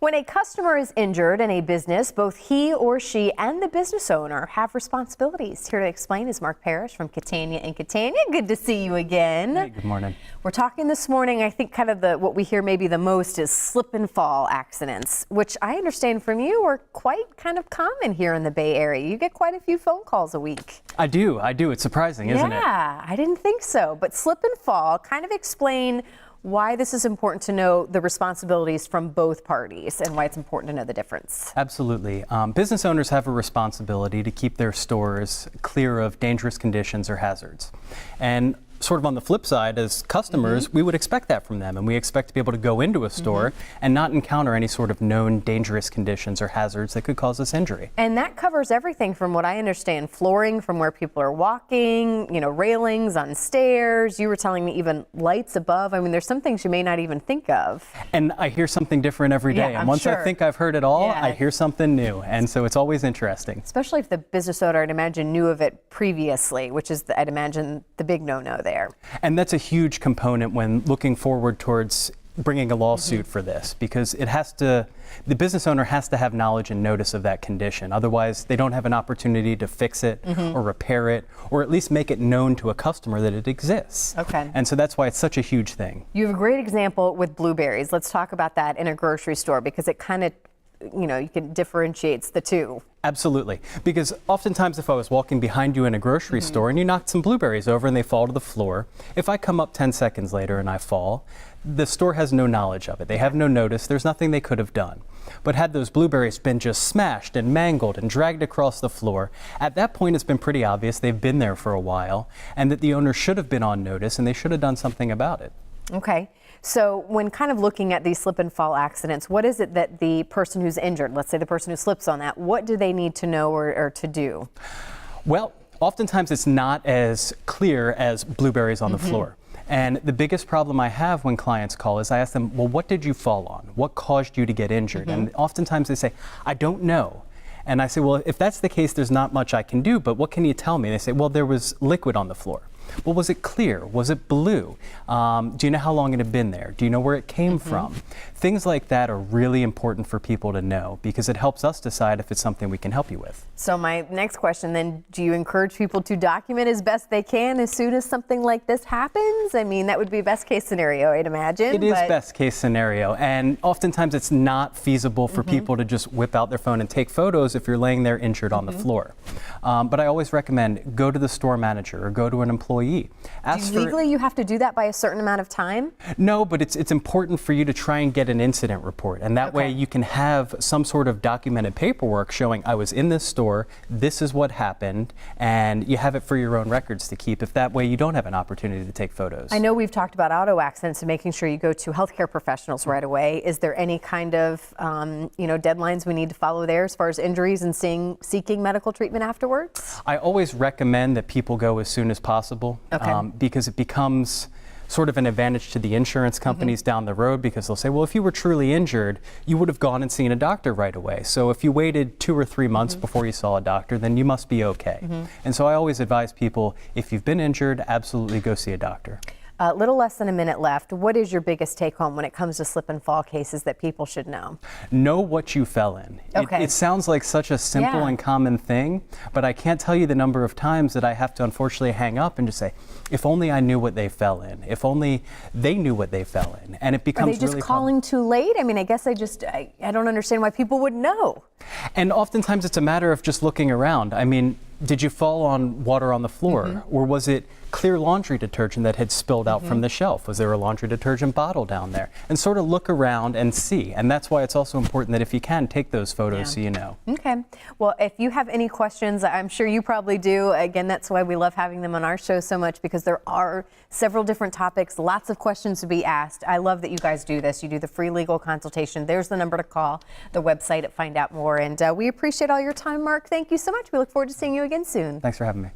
When a customer is injured in a business, both he or she and the business owner have responsibilities. Here to explain is Mark Parrish from Catania and Catania. Good to see you again. Hey, good morning. We're talking this morning, I think kind of what we hear maybe the most is slip and fall accidents, which I understand from you are quite kind of common here in the Bay Area. You get quite a few phone calls a week. I do. It's surprising, isn't it? Yeah, I didn't think so. But slip and fall, kind of explain why this is important to know the responsibilities from both parties and why it's important to know the difference. Absolutely. Business owners have a responsibility to keep their stores clear of dangerous conditions or hazards. And sort of on the flip side, as customers, we would expect that from them, and we expect to be able to go into a store and not encounter any sort of known dangerous conditions or hazards that could cause us injury. And that covers everything from what I understand, flooring from where people are walking, railings on stairs. You were telling me even lights above. I mean, there's some things you may not even think of. And I hear something different every day. Yeah, and once I think I've heard it all, Yeah. I hear something new. And so it's always interesting. Especially if the business owner, I'd imagine, knew of it previously, which is, I'd imagine, the big no-no there. And that's a huge component when looking forward towards bringing a lawsuit for this, because the business owner has to have knowledge and notice of that condition. Otherwise, they don't have an opportunity to fix it or repair it, or at least make it known to a customer that it exists. Okay. And so that's why it's such a huge thing. You have a great example with blueberries. Let's talk about that in a grocery store, because it kind of, you can differentiates the two. Absolutely. Because oftentimes if I was walking behind you in a grocery store and you knocked some blueberries over and they fall to the floor, if I come up 10 seconds later and I fall, the store has no knowledge of it. They have no notice. There's nothing they could have done. But had those blueberries been just smashed and mangled and dragged across the floor, at that point it's been pretty obvious they've been there for a while and that the owner should have been on notice and they should have done something about it. Okay. So when kind of looking at these slip and fall accidents, what is it that the person who's injured, let's say the person who slips on that, what do they need to know or to do? Well, oftentimes it's not as clear as blueberries on the floor. And the biggest problem I have when clients call is I ask them, well, what did you fall on? What caused you to get injured? And oftentimes they say, I don't know. And I say, well, if that's the case, there's not much I can do, but what can you tell me? They say, well, there was liquid on the floor. Well, was it clear? Was it blue? Do you know how long it had been there? Do you know where it came from? Things like that are really important for people to know because it helps us decide if it's something we can help you with. So my next question then, do you encourage people to document as best they can as soon as something like this happens? I mean, that would be best case scenario, I'd imagine. It is best case scenario, and oftentimes it's not feasible for people to just whip out their phone and take photos if you're laying there injured on the floor. But I always recommend go to the store manager or go to an employee. Legally, you have to do that by a certain amount of time? No, but it's important for you to try and get an incident report, and that way you can have some sort of documented paperwork showing I was in this store, this is what happened, and you have it for your own records to keep if that way you don't have an opportunity to take photos. I know we've talked about auto accidents and making sure you go to healthcare professionals right away. Is there any kind of deadlines we need to follow there as far as injuries and seeking medical treatment afterwards? I always recommend that people go as soon as possible. Because it becomes sort of an advantage to the insurance companies down the road because they'll say, well, if you were truly injured, you would have gone and seen a doctor right away. So if you waited 2 or 3 months before you saw a doctor, then you must be okay. And so I always advise people, if you've been injured, absolutely go see a doctor. A little less than a minute left. What is your biggest take home when it comes to slip and fall cases that people should know? Know what you fell in. It sounds like such a simple and common thing, but I can't tell you the number of times that I have to unfortunately hang up and just say, if only I knew what they fell in, if only they knew what they fell in. And it becomes Are they just calling too late? I mean, I guess I don't understand why people wouldn't know. And oftentimes it's a matter of just looking around. I mean, did you fall on water on the floor? Or was it clear laundry detergent that had spilled out from the shelf? Was there a laundry detergent bottle down there? And sort of look around and see. And that's why it's also important that if you can, take those photos so you know. Okay. Well, if you have any questions, I'm sure you probably do. Again, that's why we love having them on our show so much, because there are several different topics, lots of questions to be asked. I love that you guys do this. You do the free legal consultation. There's the number to call, the website at Find Out More. And we appreciate all your time, Mark. Thank you so much. We look forward to seeing you again soon. Thanks for having me.